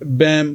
BAM,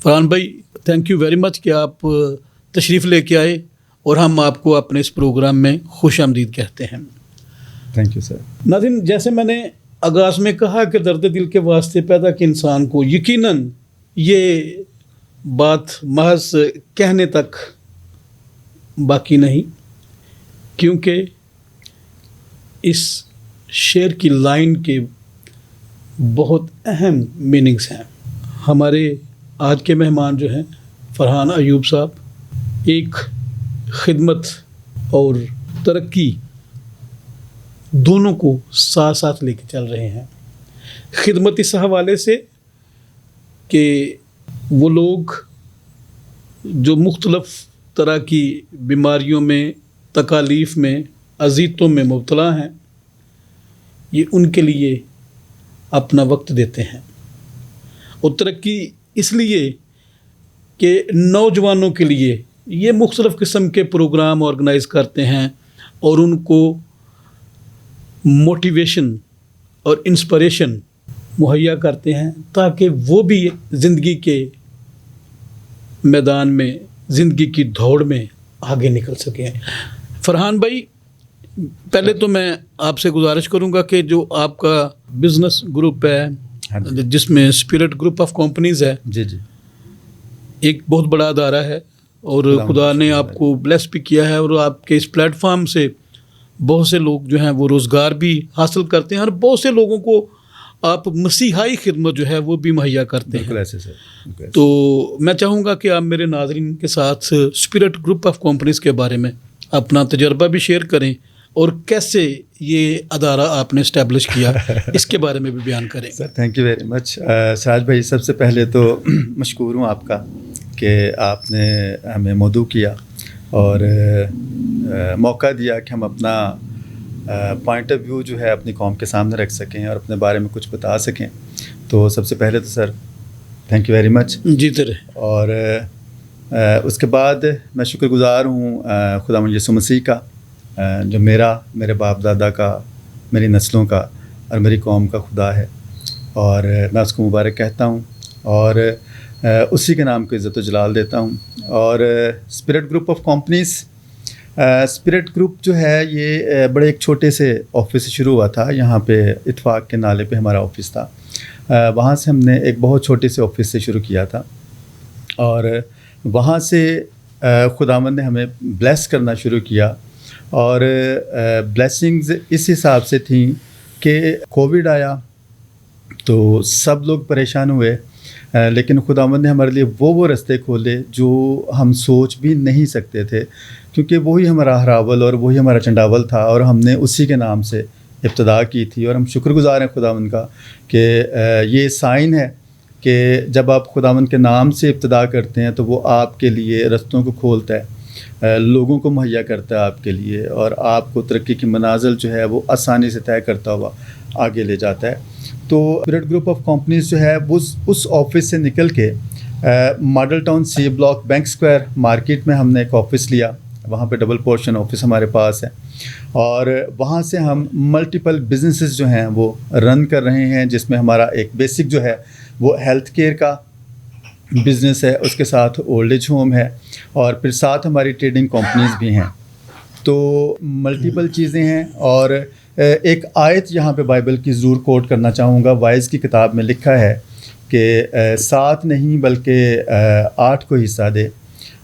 Farhan بھائی thank you very مچ کہ آپ تشریف لے کے آئے اور ہم آپ کو اپنے اس پروگرام میں خوش آمدید کہتے ہیں. Thank you sir. ناظرین جیسے میں نے آغاز میں کہا کہ درد دل کے واسطے پیدا کہ انسان کو یقیناً یہ بات محض کہنے تک باقی نہیں، کیونکہ اس شعر کی لائن کے بہت اہم میننگز ہیں. ہمارے آج کے مہمان جو ہیں فرحان ایوب صاحب ایک خدمت اور ترقی دونوں کو ساتھ ساتھ لے کے چل رہے ہیں. خدمت اس حوالے سے کہ وہ لوگ جو مختلف طرح کی بیماریوں میں، تکالیف میں، اذیتوں میں مبتلا ہیں، یہ ان کے لیے اپنا وقت دیتے ہیں. اور ترقی اس لیے کہ نوجوانوں کے لیے یہ مختلف قسم کے پروگرام آرگنائز کرتے ہیں اور ان کو موٹیویشن اور انسپریشن مہیا کرتے ہیں تاکہ وہ بھی زندگی کے میدان میں، زندگی کی دوڑ میں آگے نکل سکیں. فرحان بھائی پہلے تو میں آپ سے گزارش کروں گا کہ جو آپ کا بزنس گروپ ہے جس میں اسپرٹ گروپ آف کمپنیز ہے، جی جی، ایک بہت بڑا ادارہ ہے اور خدا نے آپ کو بلیس بھی کیا ہے اور آپ کے اس پلیٹ فارم سے بہت سے لوگ جو ہیں وہ روزگار بھی حاصل کرتے ہیں اور بہت سے لوگوں کو آپ مسیحائی خدمت جو ہے وہ بھی مہیا کرتے ہیں. ایسے سر. تو میں چاہوں گا کہ آپ میرے ناظرین کے ساتھ اسپرٹ گروپ آف کمپنیز کے بارے میں اپنا تجربہ بھی شیئر کریں اور کیسے یہ ادارہ آپ نے اسٹیبلش کیا اس کے بارے میں بھی بیان کریں. Sir thank you very much. Siraj بھائی سب سے پہلے تو مشکور ہوں آپ کا کہ آپ نے ہمیں مدعو کیا اور موقع دیا کہ ہم اپنا پوائنٹ آف ویو جو ہے اپنی قوم کے سامنے رکھ سکیں اور اپنے بارے میں کچھ بتا سکیں. تو سب سے پہلے تو sir thank you very much. جی تیرے. اور اس کے بعد میں شکر گزار ہوں خداوند یسوع مسیح کا جو میرے باپ دادا کا، میری نسلوں کا اور میری قوم کا خدا ہے، اور میں اس کو مبارک کہتا ہوں اور اسی کے نام کو عزت و جلال دیتا ہوں. اور spirit group of companies, spirit group جو ہے یہ بڑے ایک چھوٹے سے آفس سے شروع ہوا تھا. یہاں پہ اتفاق کے نالے پہ ہمارا آفس تھا. وہاں سے ہم نے ایک بہت چھوٹے سے آفس سے شروع کیا تھا اور وہاں سے خداوند نے ہمیں بلیس کرنا شروع کیا. اور بلیسنگز اس حساب سے تھیں کہ کووڈ آیا تو سب لوگ پریشان ہوئے، لیکن خداوند نے ہمارے لیے وہ رستے کھولے جو ہم سوچ بھی نہیں سکتے تھے، کیونکہ وہی ہمارا ہراول اور وہی ہمارا چنڈاول تھا اور ہم نے اسی کے نام سے ابتدا کی تھی. اور ہم شکر گزار ہیں خداوند کا کہ یہ سائن ہے کہ جب آپ خداوند کے نام سے ابتدا کرتے ہیں تو وہ آپ کے لیے رستوں کو کھولتا ہے، لوگوں کو مہیا کرتا ہے آپ کے لیے، اور آپ کو ترقی کی منازل جو ہے وہ آسانی سے طے کرتا ہوا آگے لے جاتا ہے. تو اسپرٹ گروپ آف کمپنیز جو ہے اس آفس سے نکل کے ماڈل ٹاؤن سی بلاک بینک اسکوائر مارکیٹ میں ہم نے ایک آفس لیا. وہاں پہ ڈبل پورشن آفس ہمارے پاس ہے اور وہاں سے ہم ملٹیپل بزنسز جو ہیں وہ رن کر رہے ہیں، جس میں ہمارا ایک بیسک جو ہے وہ ہیلتھ کیئر کا بزنس ہے، اس کے ساتھ اولڈ ایج ہوم ہے اور پھر ساتھ ہماری ٹریڈنگ کمپنیز بھی ہیں. تو ملٹیپل چیزیں ہیں. اور ایک آیت یہاں پہ بائبل کی ضرور کوٹ کرنا چاہوں گا. وائز کی کتاب میں لکھا ہے کہ 7 نہیں بلکہ 8 کو حصہ دے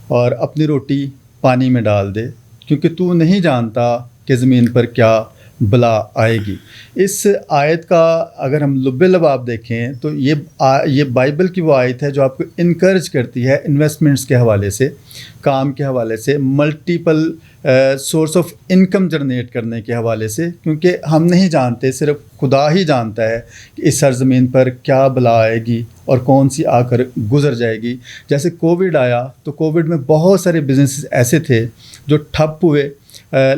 اور اپنی روٹی پانی میں ڈال دے، کیونکہ تو نہیں جانتا کہ زمین پر کیا بلا آئے گی. اس آیت کا اگر ہم لب لباب دیکھیں تو یہ بائبل کی وہ آیت ہے جو آپ کو انکریج کرتی ہے انویسٹمنٹس کے حوالے سے، کام کے حوالے سے، multiple source of income generate کرنے کے حوالے سے، کیونکہ ہم نہیں جانتے، صرف خدا ہی جانتا ہے کہ اس سرزمین پر کیا بلا آئے گی اور کون سی آ کر گزر جائے گی. جیسے کووڈ آیا تو کووڈ میں بہت سارے بزنسز ایسے تھے جو ٹھپ ہوئے،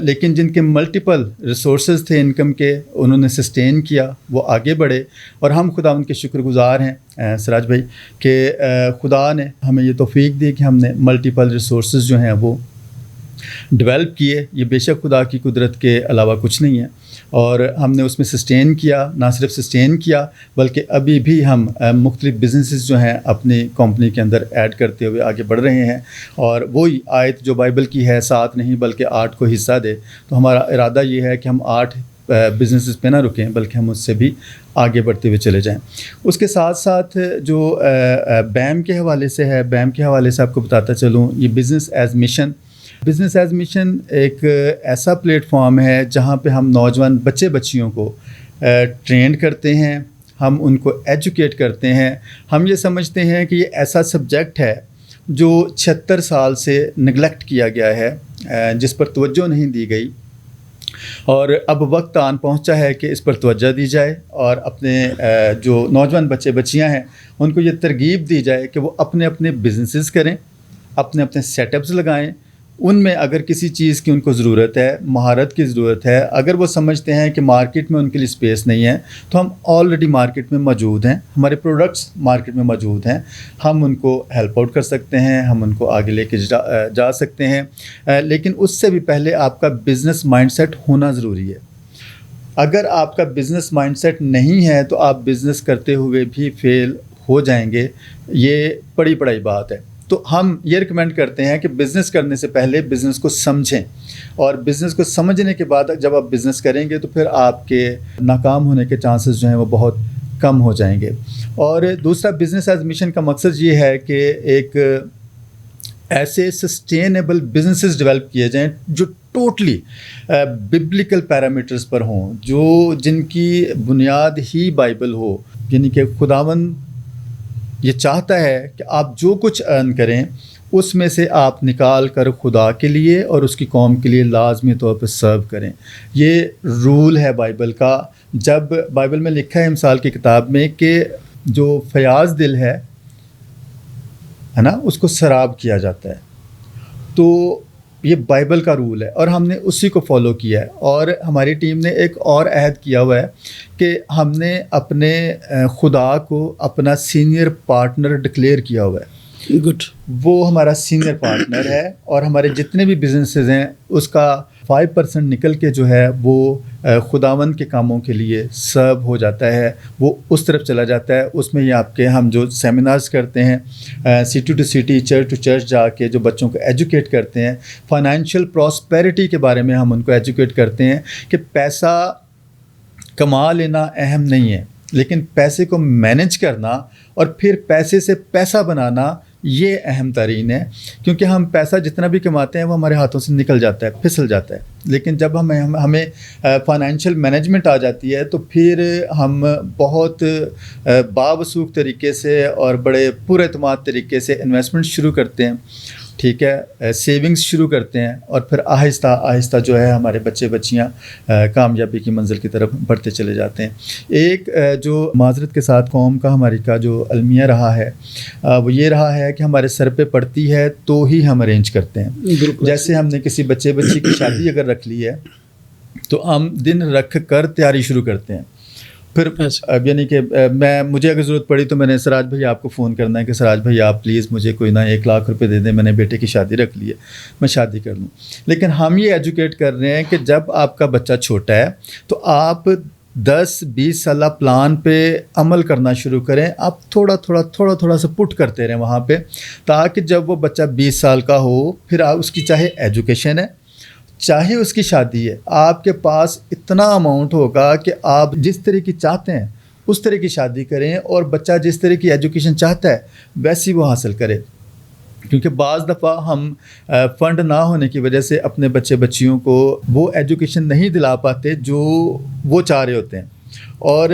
لیکن جن کے ملٹیپل ریسورسز تھے انکم کے، انہوں نے سسٹین کیا، وہ آگے بڑھے. اور ہم خدا ان کے شکر گزار ہیں سراج بھائی کہ خدا نے ہمیں یہ توفیق دی کہ ہم نے ملٹیپل ریسورسز جو ہیں وہ ڈیولپ کیے. یہ بے شک خدا کی قدرت کے علاوہ کچھ نہیں ہے. اور ہم نے اس میں سسٹین کیا، نہ صرف سسٹین کیا بلکہ ابھی بھی ہم مختلف بزنسز جو ہیں اپنی کمپنی کے اندر ایڈ کرتے ہوئے آگے بڑھ رہے ہیں. اور وہی آیت جو بائبل کی ہے 7 نہیں بلکہ 8 کو حصہ دے، تو ہمارا ارادہ یہ ہے کہ ہم 8 بزنسز پہ نہ رکیں بلکہ ہم اس سے بھی آگے بڑھتے ہوئے چلے جائیں. اس کے ساتھ ساتھ جو بیم کے حوالے سے ہے، بیم کے حوالے سے آپ کو بتاتا چلوں، یہ business as mission. Business as mission ایک ایسا پلیٹ فارم ہے جہاں پہ ہم نوجوان بچے بچیوں کو ٹرینڈ کرتے ہیں، ہم ان کو ایجوکیٹ کرتے ہیں. ہم یہ سمجھتے ہیں کہ یہ ایسا سبجیکٹ ہے جو 76 سال سے نگلیکٹ کیا گیا ہے، جس پر توجہ نہیں دی گئی، اور اب وقت آن پہنچا ہے کہ اس پر توجہ دی جائے اور اپنے جو نوجوان بچے بچیاں ہیں ان کو یہ ترغیب دی جائے کہ وہ اپنے اپنے بزنسز کریں، اپنے اپنے سیٹ اپس لگائیں. ان میں اگر کسی چیز کی ان کو ضرورت ہے، مہارت کی ضرورت ہے، اگر وہ سمجھتے ہیں کہ مارکیٹ میں ان کے لیے اسپیس نہیں ہے، تو ہم آلریڈی مارکیٹ میں موجود ہیں، ہمارے پروڈکٹس مارکیٹ میں موجود ہیں، ہم ان کو ہیلپ آؤٹ کر سکتے ہیں، ہم ان کو آگے لے کے جا سکتے ہیں. لیکن اس سے بھی پہلے آپ کا بزنس مائنڈ سیٹ ہونا ضروری ہے. اگر آپ کا بزنس مائنڈ سیٹ نہیں ہے تو آپ بزنس کرتے ہوئے بھی فیل ہو جائیں گے. یہ بڑی پڑائی بات ہے. تو ہم یہ ریکمینڈ کرتے ہیں کہ بزنس کرنے سے پہلے بزنس کو سمجھیں، اور بزنس کو سمجھنے کے بعد جب آپ بزنس کریں گے تو پھر آپ کے ناکام ہونے کے چانسز جو ہیں وہ بہت کم ہو جائیں گے. اور دوسرا بزنس ایز مشن کا مقصد یہ ہے کہ ایک ایسے سسٹینیبل بزنسز ڈیولپ کیے جائیں جو ٹوٹلی ببلیکل پیرامیٹرز پر ہوں، جن کی بنیاد ہی بائبل ہو. یعنی کہ خداوند یہ چاہتا ہے کہ آپ جو کچھ ارن کریں اس میں سے آپ نکال کر خدا کے لیے اور اس کی قوم کے لیے لازمی طور پہ سرو کریں. یہ رول ہے بائبل کا. جب بائبل میں لکھا ہے مثال کی کتاب میں کہ جو فیاض دل ہے نا، اس کو سراب کیا جاتا ہے. تو یہ بائبل کا رول ہے اور ہم نے اسی کو فالو کیا ہے. اور ہماری ٹیم نے ایک اور عہد کیا ہوا ہے کہ ہم نے اپنے خدا کو اپنا سینئر پارٹنر ڈکلیئر کیا ہوا ہے. گڈ. وہ ہمارا سینئر پارٹنر ہے اور ہمارے جتنے بھی بزنسز ہیں اس کا 5% نکل کے جو ہے وہ خداوند کے کاموں کے لیے سرو ہو جاتا ہے، وہ اس طرف چلا جاتا ہے. اس میں یہ آپ کے ہم جو سیمینارز کرتے ہیں، city to city, church to church جا کے جو بچوں کو ایجوکیٹ کرتے ہیں، فائنینشیل پراسپیرٹی کے بارے میں ہم ان کو ایجوکیٹ کرتے ہیں کہ پیسہ کما لینا اہم نہیں ہے، لیکن پیسے کو مینیج کرنا اور پھر پیسے سے پیسہ بنانا یہ اہم ترین ہے. کیونکہ ہم پیسہ جتنا بھی کماتے ہیں وہ ہمارے ہاتھوں سے نکل جاتا ہے، پھسل جاتا ہے. لیکن جب ہمیں فائنینشیل مینجمنٹ آ جاتی ہے تو پھر ہم بہت باوسوخ طریقے سے اور بڑے پر اعتماد طریقے سے انویسٹمنٹ شروع کرتے ہیں، ٹھیک ہے، سیونگز شروع کرتے ہیں، اور پھر آہستہ آہستہ جو ہے ہمارے بچے بچیاں کامیابی کی منزل کی طرف بڑھتے چلے جاتے ہیں. ایک جو معذرت کے ساتھ قوم کا ہماری کا جو المیہ رہا ہے وہ یہ رہا ہے کہ ہمارے سر پہ پڑتی ہے تو ہی ہم ارینج کرتے ہیں. جیسے ہم نے کسی بچے بچی کی شادی اگر رکھ لی ہے تو ہم دن رکھ کر تیاری شروع کرتے ہیں. پھر یعنی کہ مجھے اگر ضرورت پڑی تو میں نے سراج بھائی آپ کو فون کرنا ہے کہ سراج بھائی آپ پلیز مجھے کوئی نہ 1 لاکھ روپے دے دیں، میں نے بیٹے کی شادی رکھ لی ہے، میں شادی کر لوں. لیکن ہم یہ ایجوکیٹ کر رہے ہیں کہ جب آپ کا بچہ چھوٹا ہے تو آپ 10-20 سالہ پلان پہ عمل کرنا شروع کریں. آپ تھوڑا سا پٹ کرتے رہیں وہاں پہ، تاکہ جب وہ بچہ 20 سال کا ہو پھر آپ اس کی چاہے ایجوکیشن ہے چاہے اس کی شادی ہے، آپ کے پاس اتنا اماؤنٹ ہوگا کہ آپ جس طرح کی چاہتے ہیں اس طرح کی شادی کریں، اور بچہ جس طرح کی ایجوکیشن چاہتا ہے ویسی وہ حاصل کرے. کیونکہ بعض دفعہ ہم فنڈ نہ ہونے کی وجہ سے اپنے بچے بچیوں کو وہ ایجوکیشن نہیں دلا پاتے جو وہ چاہ رہے ہوتے ہیں. اور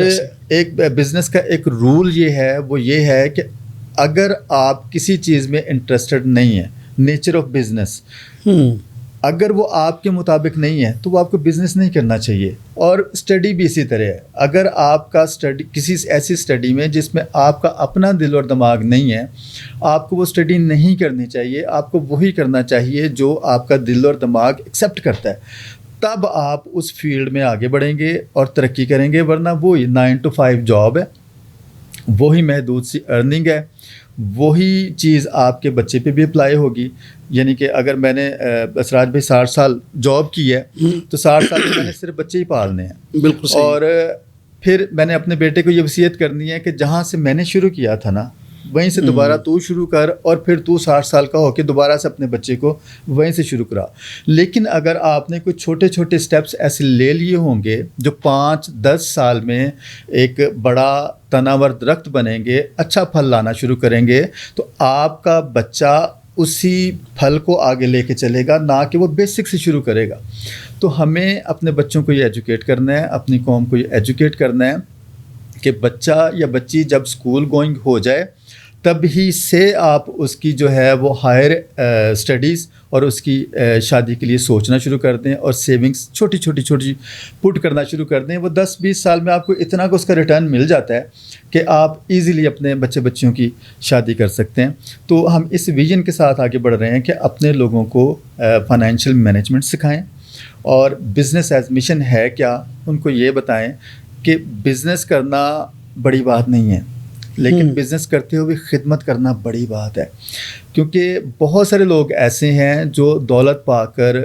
ایک بزنس کا ایک رول یہ ہے کہ اگر آپ کسی چیز میں انٹرسٹڈ نہیں ہیں، نیچر آف بزنس اگر وہ آپ کے مطابق نہیں ہے تو وہ آپ کو بزنس نہیں کرنا چاہیے. اور اسٹڈی بھی اسی طرح ہے. اگر آپ کا اسٹڈی کسی ایسی اسٹڈی میں جس میں آپ کا اپنا دل اور دماغ نہیں ہے، آپ کو وہ اسٹڈی نہیں کرنی چاہیے. آپ کو وہی کرنا چاہیے جو آپ کا دل اور دماغ ایکسیپٹ کرتا ہے. تب آپ اس فیلڈ میں آگے بڑھیں گے اور ترقی کریں گے. ورنہ وہی 9 to 5 جاب ہے، وہی محدود سی ارننگ ہے، وہی چیز آپ کے بچے پہ بھی اپلائی ہوگی. یعنی کہ اگر میں نے اسراج بھائی 60 سال جاب کی ہے تو 60 سال میں نے صرف بچے ہی پالنے ہیں. بالکل صحیح. اور پھر میں نے اپنے بیٹے کو یہ وصیت کرنی ہے کہ جہاں سے میں نے شروع کیا تھا نا وہیں سے دوبارہ تو شروع کر, اور پھر تو 60 سال کا ہو کے دوبارہ سے اپنے بچے کو وہیں سے شروع کرا. لیکن اگر آپ نے کوئی چھوٹے چھوٹے سٹیپس ایسے لے لیے ہوں گے جو 5-10 سال میں ایک بڑا تناور درخت بنیں گے, اچھا پھل لانا شروع کریں گے, تو آپ کا بچہ اسی پھل کو آگے لے کے چلے گا, نہ کہ وہ بیسک سے شروع کرے گا. تو ہمیں اپنے بچوں کو یہ ایجوکیٹ کرنا ہے, اپنی قوم کو یہ ایجوکیٹ کرنا ہے کہ بچہ یا بچی جب اسکول گوئنگ ہو جائے تب ہی سے آپ اس کی جو ہے وہ ہائر اسٹڈیز اور اس کی شادی کے لیے سوچنا شروع کر دیں, اور سیونگس چھوٹی چھوٹی پٹ کرنا شروع کر دیں. وہ 10-20 سال میں آپ کو اتنا کو اس کا ریٹرن مل جاتا ہے کہ آپ ایزیلی اپنے بچیوں کی شادی کر سکتے ہیں. تو ہم اس ویژن کے ساتھ آگے بڑھ رہے ہیں کہ اپنے لوگوں کو فائنینشیل مینجمنٹ سکھائیں, اور بزنس ایز مشن ہے کیا ان کو یہ بتائیں کہ بزنس کرنا بڑی بات نہیں ہے, لیکن بزنس کرتے ہوئے خدمت کرنا بڑی بات ہے. کیونکہ بہت سارے لوگ ایسے ہیں جو دولت پا کر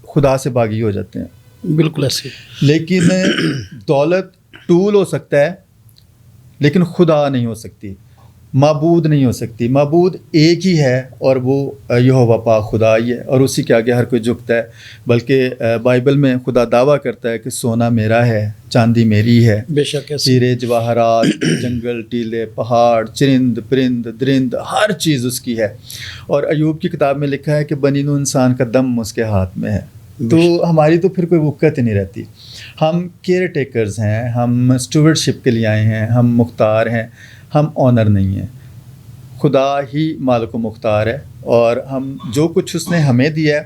خدا سے باغی ہو جاتے ہیں. بالکل ایسے. لیکن دولت ٹول ہو سکتا ہے لیکن خدا نہیں ہو سکتی, معبود نہیں ہو سکتی. معبود ایک ہی ہے اور وہ یہوہ پاک خدا ہی ہے, اور اسی کے آگے ہر کوئی جھکتا ہے. بلکہ بائبل میں خدا دعویٰ کرتا ہے کہ سونا میرا ہے, چاندی میری ہے, بے شک ہیرے جواہرات, جنگل, ٹیلے, پہاڑ, چرند, پرند, درند, ہر چیز اس کی ہے. اور ایوب کی کتاب میں لکھا ہے کہ بنی نوع انسان کا دم اس کے ہاتھ میں ہے. تو ہماری تو پھر کوئی وقت ہی نہیں رہتی. ہم کیئر ٹیکرز ہیں, ہم اسٹوورڈشپ کے لیے آئے ہیں, ہم مختار ہیں, ہم آنر نہیں ہیں. خدا ہی مالک و مختار ہے, اور ہم جو کچھ اس نے ہمیں دیا ہے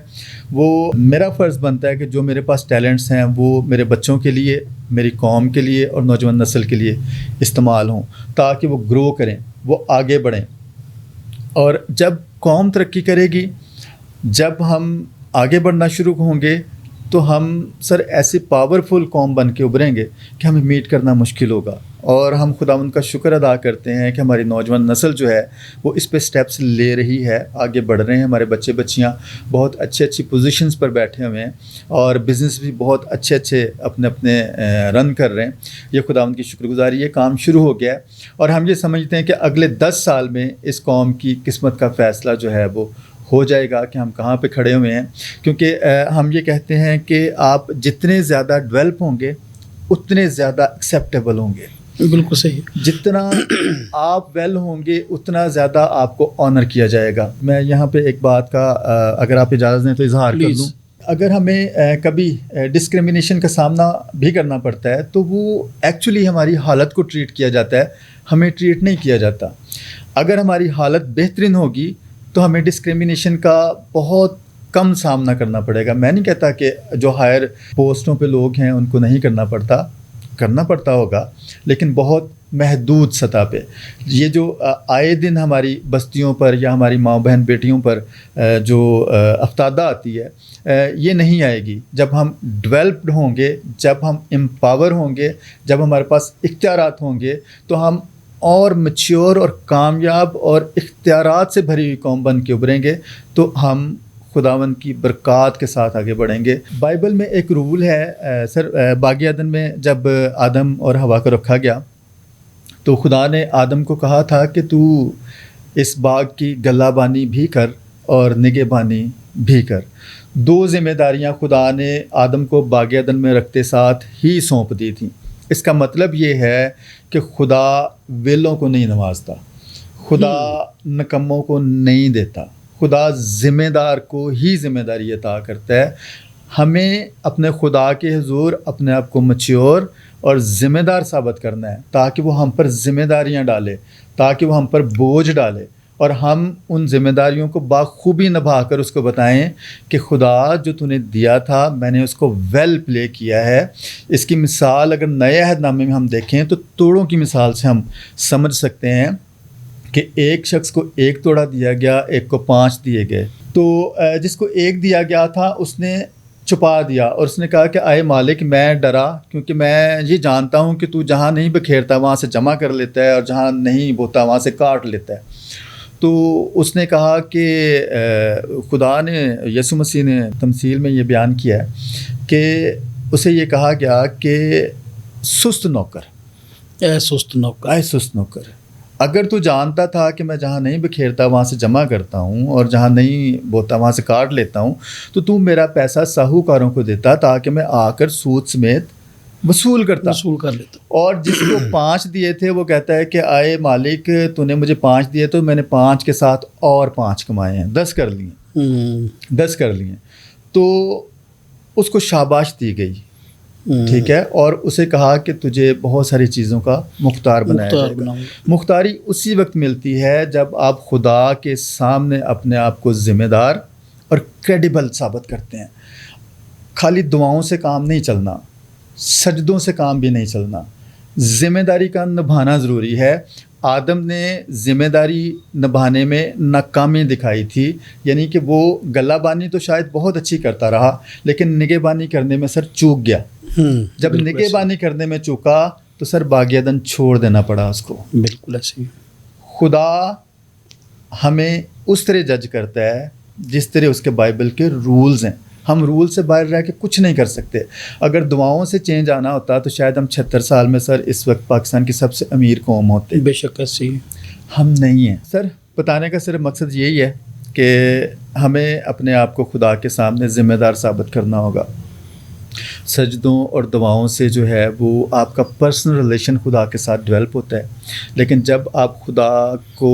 وہ میرا فرض بنتا ہے کہ جو میرے پاس ٹیلنٹس ہیں وہ میرے بچوں کے لیے, میری قوم کے لیے اور نوجوان نسل کے لیے استعمال ہوں, تاکہ وہ گرو کریں, وہ آگے بڑھیں. اور جب قوم ترقی کرے گی, جب ہم آگے بڑھنا شروع ہوں گے, تو ہم سر ایسی پاورفل قوم بن کے ابھریں گے کہ ہمیں میٹ کرنا مشکل ہوگا. اور ہم خداوند کا شکر ادا کرتے ہیں کہ ہماری نوجوان نسل جو ہے وہ اس پہ سٹیپس لے رہی ہے, آگے بڑھ رہے ہیں. ہمارے بچے بچیاں بہت اچھی پوزیشنز پر بیٹھے ہوئے ہیں, اور بزنس بھی بہت اچھے اپنے رن کر رہے ہیں. یہ خداوند کی شکر گزاری, یہ کام شروع ہو گیا ہے, اور ہم یہ سمجھتے ہیں کہ اگلے 10 سال میں اس قوم کی قسمت کا فیصلہ جو ہے وہ ہو جائے گا کہ ہم کہاں پہ کھڑے ہوئے ہیں. کیونکہ ہم یہ کہتے ہیں کہ آپ جتنے زیادہ ڈیولپ ہوں گے اتنے زیادہ ایکسیپٹیبل ہوں گے. بالکل صحیح. جتنا آپ ویل ہوں گے اتنا زیادہ آپ کو آنر کیا جائے گا. میں یہاں پہ ایک بات کا اگر آپ اجازت دیں تو اظہار کر لوں. اگر ہمیں کبھی ڈسکرمنیشن کا سامنا بھی کرنا پڑتا ہے تو وہ ایکچولی ہماری حالت کو ٹریٹ کیا جاتا ہے, ہمیں ٹریٹ نہیں کیا جاتا. اگر ہماری حالت بہترین ہوگی تو ہمیں ڈسکرمنیشن کا بہت کم سامنا کرنا پڑے گا. میں نہیں کہتا کہ جو ہائر پوسٹوں پہ لوگ ہیں ان کو نہیں کرنا پڑتا ہوگا, لیکن بہت محدود سطح پہ. یہ جو آئے دن ہماری بستیوں پر یا ہماری ماں بہن بیٹیوں پر جو افتادہ آتی ہے یہ نہیں آئے گی. جب ہم ڈیولپڈ ہوں گے, جب ہم امپاور ہوں گے, جب ہمارے پاس اختیارات ہوں گے, تو ہم اور میچیور اور کامیاب اور اختیارات سے بھری ہوئی قوم بن کے ابھریں گے. تو ہم خداوند کی برکات کے ساتھ آگے بڑھیں گے. بائبل میں ایک رول ہے سر, باغ عدن میں جب آدم اور حوا کو رکھا گیا تو خدا نے آدم کو کہا تھا کہ تو اس باغ کی گلہ بانی بھی کر اور نگہ بانی بھی کر. 2 ذمہ داریاں خدا نے آدم کو باغ عدن میں رکھتے ساتھ ہی سونپ دی تھیں. اس کا مطلب یہ ہے کہ خدا ویلوں کو نہیں نوازتا, خدا نکموں کو نہیں دیتا, خدا ذمہ دار کو ہی ذمہ داری عطا کرتا ہے. ہمیں اپنے خدا کے حضور اپنے آپ کو میچیور اور ذمہ دار ثابت کرنا ہے, تاکہ وہ ہم پر ذمہ داریاں ڈالے, تاکہ وہ ہم پر بوجھ ڈالے, اور ہم ان ذمہ داریوں کو بخوبی نبھا کر اس کو بتائیں کہ خدا جو تو نے دیا تھا میں نے اس کو ویل پلے کیا ہے. اس کی مثال اگر نئے عہد نامے میں ہم دیکھیں تو توڑوں کی مثال سے ہم سمجھ سکتے ہیں کہ ایک شخص کو 1 توڑا دیا گیا, ایک کو 5 دیے گئے. تو جس کو 1 دیا گیا تھا اس نے چھپا دیا اور اس نے کہا کہ آئے مالک میں ڈرا کیونکہ میں یہ جانتا ہوں کہ تو جہاں نہیں بکھیرتا وہاں سے جمع کر لیتا ہے اور جہاں نہیں بوتا وہاں سے کاٹ لیتا ہے. تو اس نے کہا کہ خدا نے یسوع مسیح نے تمثیل میں یہ بیان کیا ہے کہ اسے یہ کہا گیا کہ سست نوکر، اے سست نوکر، اے سست نوکر، اگر تو جانتا تھا کہ میں جہاں نہیں بکھیرتا وہاں سے جمع کرتا ہوں اور جہاں نہیں بوتا وہاں سے کاٹ لیتا ہوں تو میرا پیسہ ساہوکاروں کو دیتا تاکہ میں آ کر سود سمیت وصول کر لیتا. اور جس کو 5 دیے تھے وہ کہتا ہے کہ آئے مالک تو نے مجھے 5 دیے تو میں نے 5 کے ساتھ اور 5 کمائے ہیں، 10 کر لیے. تو اس کو شاباش دی گئی، ٹھیک ہے، اور اسے کہا کہ تجھے بہت ساری چیزوں کا مختار بنایا جائے گا. مختاری اسی وقت ملتی ہے جب آپ خدا کے سامنے اپنے آپ کو ذمہ دار اور کریڈیبل ثابت کرتے ہیں. خالی دعاؤں سے کام نہیں چلنا، سجدوں سے کام بھی نہیں چلنا، ذمہ داری کا نبھانا ضروری ہے. آدم نے ذمہ داری نبھانے میں ناکامی دکھائی تھی، یعنی کہ وہ گلہ بانی تو شاید بہت اچھی کرتا رہا لیکن نگہ بانی کرنے میں سر چوک گیا. جب نگہ بانی کرنے میں چوکا تو سر باغ عدن چھوڑ دینا پڑا اس کو. بالکل ایسے. خدا ہمیں اس طرح جج کرتا ہے جس طرح اس کے بائبل کے رولز ہیں. ہم رول سے باہر رہ کے کچھ نہیں کر سکتے. اگر دعاؤں سے چینج آنا ہوتا تو شاید ہم 76 سال میں سر اس وقت پاکستان کی سب سے امیر قوم ہوتے. بے شک ایسی ہم نہیں ہیں. سر بتانے کا صرف مقصد یہی ہے کہ ہمیں اپنے آپ کو خدا کے سامنے ذمہ دار ثابت کرنا ہوگا. سجدوں اور دعاؤں سے جو ہے وہ آپ کا پرسنل ریلیشن خدا کے ساتھ ڈیولپ ہوتا ہے، لیکن جب آپ خدا کو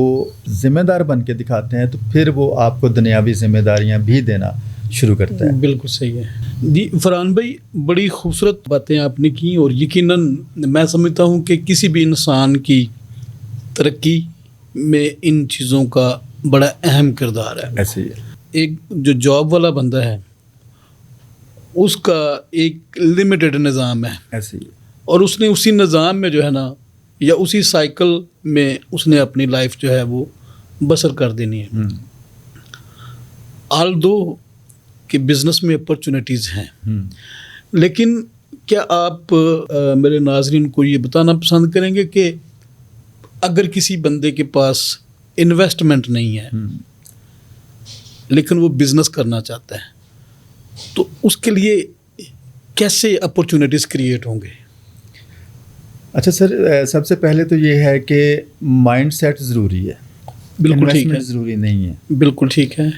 ذمہ دار بن کے دکھاتے ہیں تو پھر وہ آپ کو دنیاوی ذمہ داریاں بھی دینا شروع کرتا ہے. بالکل صحیح ہے جی. فرحان بھائی بڑی خوبصورت باتیں آپ نے کی اور یقیناً میں سمجھتا ہوں کہ کسی بھی انسان کی ترقی میں ان چیزوں کا بڑا اہم کردار ہے. ایسے ہی ہے. ایک جو جاب والا بندہ ہے اس کا ایک لمیٹڈ نظام ہے، ایسے ہی، اور اس نے اسی نظام میں جو ہے نا یا اسی سائیکل میں اس نے اپنی لائف جو ہے وہ بسر کر دینی ہے. آلدو کہ بزنس میں اپرچونیٹیز ہیں، لیکن کیا آپ میرے ناظرین کو یہ بتانا پسند کریں گے کہ اگر کسی بندے کے پاس انویسٹمنٹ نہیں ہے لیکن وہ بزنس کرنا چاہتا ہے تو اس کے لیے کیسے اپرچونیٹیز کریٹ ہوں گے؟ اچھا سر، سب سے پہلے تو یہ ہے کہ مائنڈ سیٹ ضروری ہے. بالکل ٹھیک ہے. ضروری نہیں ہے. بالکل ٹھیک ہے.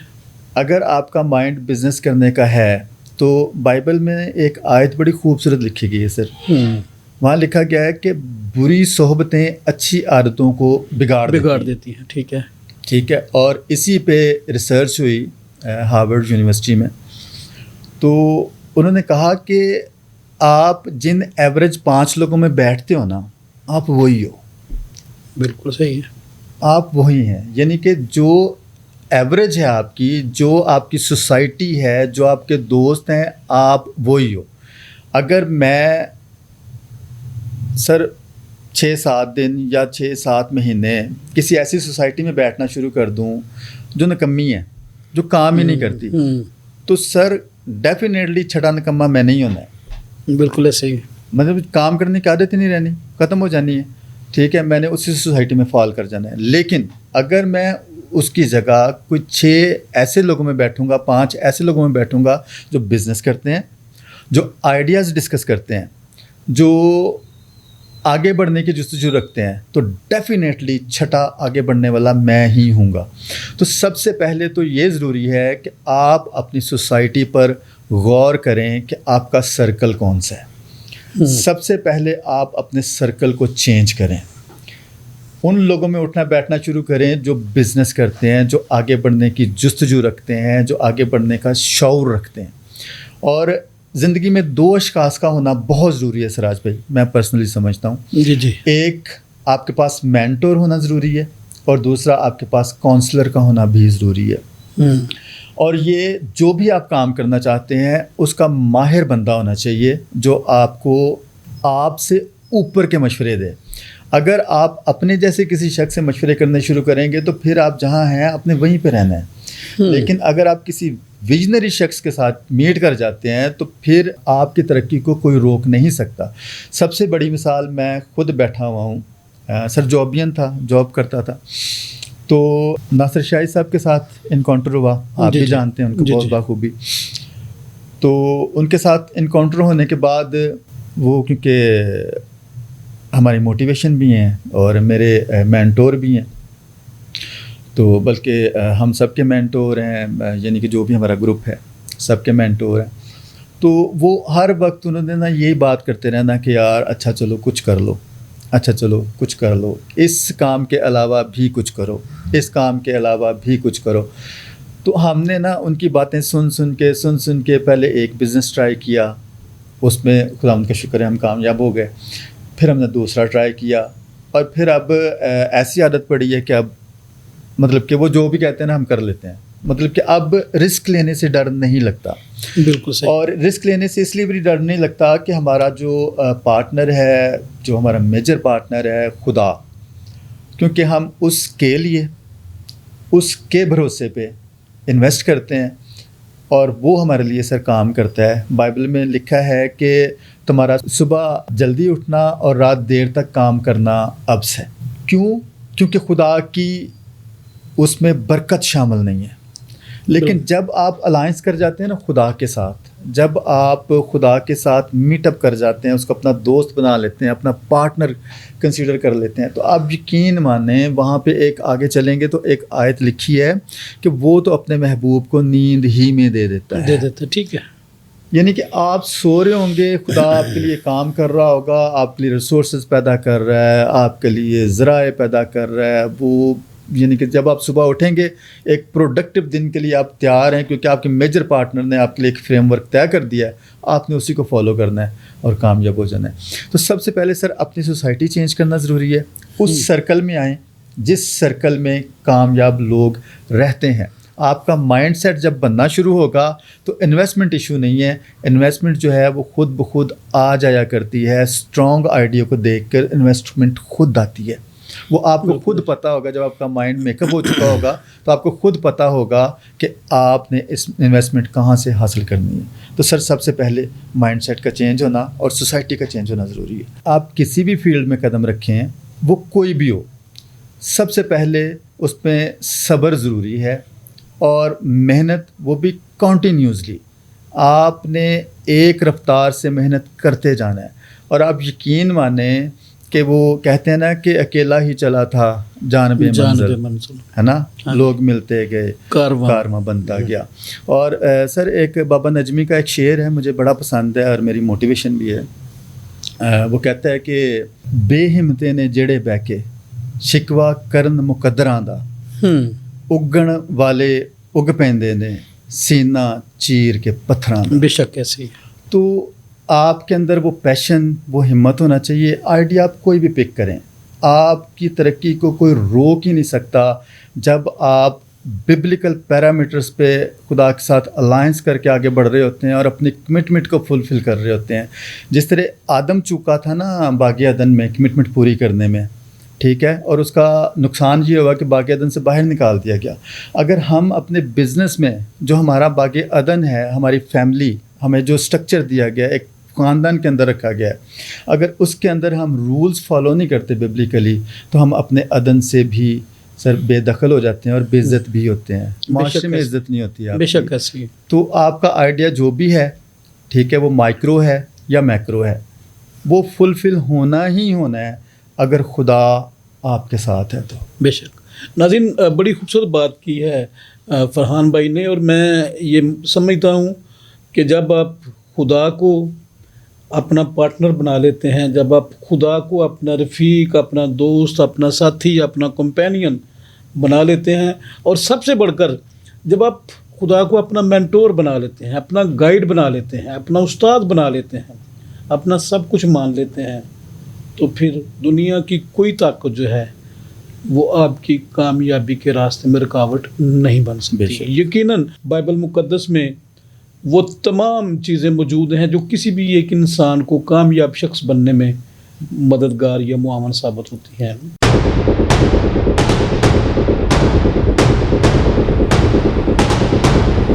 اگر آپ کا مائنڈ بزنس کرنے کا ہے تو بائبل میں ایک آیت بڑی خوبصورت لکھی گئی ہے سر. وہاں لکھا گیا ہے کہ بری صحبتیں اچھی عادتوں کو بگاڑ دیتی ہیں. ٹھیک ہے. ٹھیک ہے. اور اسی پہ ریسرچ ہوئی ہارورڈ یونیورسٹی میں، تو انہوں نے کہا کہ آپ جن ایوریج 5 لوگوں میں بیٹھتے ہو نا آپ وہی ہو. بالکل صحیح ہے. آپ وہی ہیں، یعنی کہ جو ایوریج ہے آپ کی، جو آپ کی سوسائٹی ہے، جو آپ کے دوست ہیں، آپ وہی ہو. اگر میں سر 6-7 دن یا 6-7 مہینے کسی ایسی سوسائٹی میں بیٹھنا شروع کر دوں جو نکمی ہے، جو کام ہی نہیں کرتی، تو سر ڈیفینیٹلی چھٹا نکمہ میں نہیں ہونا ہے. بالکل ایسے ہی. مطلب کام کرنے کی عادت ہی نہیں رہنی، ختم ہو جانی ہے. ٹھیک ہے، میں نے اسی سوسائٹی میں فال کر جانا ہے. لیکن اگر میں اس کی جگہ کوئی 6 ایسے لوگوں میں بیٹھوں گا، 5 ایسے لوگوں میں بیٹھوں گا جو بزنس کرتے ہیں، جو آئیڈیاز ڈسکس کرتے ہیں، جو آگے بڑھنے کی جستجو رکھتے ہیں، تو ڈیفینیٹلی چھٹا آگے بڑھنے والا میں ہی ہوں گا. تو سب سے پہلے تو یہ ضروری ہے کہ آپ اپنی سوسائٹی پر غور کریں کہ آپ کا سرکل کون سا ہے. سب سے پہلے آپ اپنے سرکل کو چینج کریں. ان لوگوں میں اٹھنا بیٹھنا شروع کریں جو بزنس کرتے ہیں، جو آگے بڑھنے کی جستجو رکھتے ہیں، جو آگے بڑھنے کا شعور رکھتے ہیں. اور زندگی میں 2 اشخاص کا ہونا بہت ضروری ہے سراج بھائی، میں پرسنلی سمجھتا ہوں. جی. ایک آپ کے پاس مینٹور ہونا ضروری ہے اور دوسرا آپ کے پاس کونسلر کا ہونا بھی ضروری ہے. اور یہ جو بھی آپ کام کرنا چاہتے ہیں اس کا ماہر بندہ ہونا چاہیے جو آپ کو آپ سے اوپر کے مشورے دے. اگر آپ اپنے جیسے کسی شخص سے مشورے کرنے شروع کریں گے تو پھر آپ جہاں ہیں اپنے وہیں پہ رہنا ہے. لیکن اگر آپ کسی ویژنری شخص کے ساتھ میٹ کر جاتے ہیں تو پھر آپ کی ترقی کو کوئی روک نہیں سکتا. سب سے بڑی مثال میں خود بیٹھا ہوا ہوں, سر جابین تھا, جاب کرتا تھا, تو ناصر شاہی صاحب کے ساتھ انکاؤنٹر ہوا, آپ بھی جانتے ہیں ان کو بہت بخوبی. تو ان کے ساتھ انکاؤنٹر ہونے کے بعد وہ کیونکہ ہماری موٹیویشن بھی ہیں اور میرے مینٹور بھی ہیں, تو بلکہ ہم سب کے مینٹور ہیں, یعنی کہ جو بھی ہمارا گروپ ہے سب کے مینٹور ہیں. تو وہ ہر وقت انہوں نے نا یہی بات کرتے رہنا کہ یار اچھا چلو کچھ کر لو, اچھا چلو کچھ کر لو, اس کام کے علاوہ بھی کچھ کرو, اس کام کے علاوہ بھی کچھ کرو. تو ہم نے نا ان کی باتیں سن کے پہلے ایک بزنس ٹرائی کیا, اس میں خدا ان کا شکر ہے ہم کامیاب ہو گئے. پھر ہم نے دوسرا ٹرائی کیا, اور پھر اب ایسی عادت پڑی ہے کہ اب مطلب کہ وہ جو بھی کہتے ہیں نا ہم کر لیتے ہیں, مطلب کہ اب رسک لینے سے ڈر نہیں لگتا. بالکل صحیح. اور رسک لینے سے اس لیے بھی ڈر نہیں لگتا کہ ہمارا جو پارٹنر ہے, جو ہمارا میجر پارٹنر ہے خدا, کیونکہ ہم اس کے لیے اس کے بھروسے پہ انویسٹ کرتے ہیں اور وہ ہمارے لیے سر کام کرتا ہے. بائبل میں لکھا ہے کہ تمہارا صبح جلدی اٹھنا اور رات دیر تک کام کرنا ابس ہے. کیوں؟ کیونکہ خدا کی اس میں برکت شامل نہیں ہے. لیکن جب آپ الائنس کر جاتے ہیں نا خدا کے ساتھ, جب آپ خدا کے ساتھ میٹ اپ کر جاتے ہیں, اس کو اپنا دوست بنا لیتے ہیں, اپنا پارٹنر کنسیڈر کر لیتے ہیں, تو آپ یقین مانیں وہاں پہ ایک آگے چلیں گے تو ایک آیت لکھی ہے کہ وہ تو اپنے محبوب کو نیند ہی میں دے دیتا ہے. ٹھیک ہے. یعنی کہ آپ سو رہے ہوں گے, خدا آپ کے لیے کام کر رہا ہوگا, آپ کے لیے ریسورسز پیدا کر رہا ہے, آپ کے لیے ذرائع پیدا کر رہا ہے. وہ یعنی کہ جب آپ صبح اٹھیں گے ایک پروڈکٹیو دن کے لیے آپ تیار ہیں, کیونکہ آپ کے میجر پارٹنر نے آپ کے لیے ایک فریم ورک طے کر دیا ہے, آپ نے اسی کو فالو کرنا ہے اور کامیاب ہو جانا ہے. تو سب سے پہلے سر اپنی سوسائٹی چینج کرنا ضروری ہے. اس سرکل میں آئیں جس سرکل میں کامیاب لوگ رہتے ہیں. آپ کا مائنڈ سیٹ جب بننا شروع ہوگا تو انویسٹمنٹ ایشو نہیں ہے. انویسٹمنٹ جو ہے وہ خود بخود آ جایا کرتی ہے. اسٹرانگ آئیڈیا کو دیکھ کر انویسٹمنٹ خود آتی ہے. وہ آپ کو خود پتہ ہوگا, جب آپ کا مائنڈ میک اپ ہو چکا ہوگا تو آپ کو خود پتہ ہوگا کہ آپ نے اس انویسٹمنٹ کہاں سے حاصل کرنی ہے. تو سر سب سے پہلے مائنڈ سیٹ کا چینج ہونا اور سوسائٹی کا چینج ہونا ضروری ہے. آپ کسی بھی فیلڈ میں قدم رکھیں, وہ کوئی بھی ہو, سب سے پہلے اس میں صبر ضروری ہے اور محنت, وہ بھی کنٹینیوسلی. آپ نے ایک رفتار سے محنت کرتے جانا ہے. اور آپ یقین مانیں کہ وہ کہتے ہیں نا کہ اکیلا ہی چلا تھا جانب منزل, ہے نا, لوگ ملتے گئے کارواں بنتا گیا. اور سر ایک بابا نجمی کا ایک شعر ہے, مجھے بڑا پسند ہے اور میری موٹیویشن بھی ہے. وہ کہتا ہے کہ بے ہمتے نے جڑے بہ کے شکوا کرن مقدراں دا, اگن والے اگ پیندے نے سینہ چیر کے پتھراں دا. بے شک ایسی. تو آپ کے اندر وہ پیشن, وہ ہمت ہونا چاہیے. آئیڈیا آپ کوئی بھی پک کریں, آپ کی ترقی کو کوئی روک ہی نہیں سکتا جب آپ ببلیکل پیرامیٹرز پہ خدا کے ساتھ الائنس کر کے آگے بڑھ رہے ہوتے ہیں اور اپنی کمٹمنٹ کو فلفل کر رہے ہوتے ہیں. جس طرح آدم چوکا تھا نا باغ عدن میں کمٹمنٹ پوری کرنے میں, ٹھیک ہے, اور اس کا نقصان یہ ہوا کہ باغ عدن سے باہر نکال دیا گیا. اگر ہم اپنے بزنس میں جو ہمارا باغ عدن ہے, ہماری فیملی, ہمیں جو سٹرکچر دیا گیا, ایک خاندان کے اندر رکھا گیا ہے, اگر اس کے اندر ہم رولز فالو نہیں کرتے ببلیکلی تو ہم اپنے عدن سے بھی سر بے دخل ہو جاتے ہیں اور بے عزت بھی ہوتے ہیں. معاشرے میں عزت نہیں ہوتی ہے. بے شک ایسی. تو آپ کا آئیڈیا جو بھی ہے, ٹھیک ہے, وہ مائکرو ہے یا میکرو ہے, وہ فلفل ہونا ہی ہونا ہے اگر خدا آپ کے ساتھ ہے تو. بے شک. ناظرین, بڑی خوبصورت بات کی ہے فرحان بھائی نے, اور میں یہ سمجھتا ہوں کہ جب آپ خدا کو اپنا پارٹنر بنا لیتے ہیں, جب آپ خدا کو اپنا رفیق, اپنا دوست, اپنا ساتھی, اپنا کمپینین بنا لیتے ہیں, اور سب سے بڑھ کر جب آپ خدا کو اپنا مینٹور بنا لیتے ہیں, اپنا گائیڈ بنا لیتے ہیں, اپنا استاد بنا لیتے ہیں, اپنا سب کچھ مان لیتے ہیں, تو پھر دنیا کی کوئی طاقت جو ہے وہ آپ کی کامیابی کے راستے میں رکاوٹ نہیں بن سکتی. یقیناً بائبل مقدس میں وہ تمام چیزیں موجود ہیں جو کسی بھی ایک انسان کو کامیاب شخص بننے میں مددگار یا معاون ثابت ہوتی ہیں.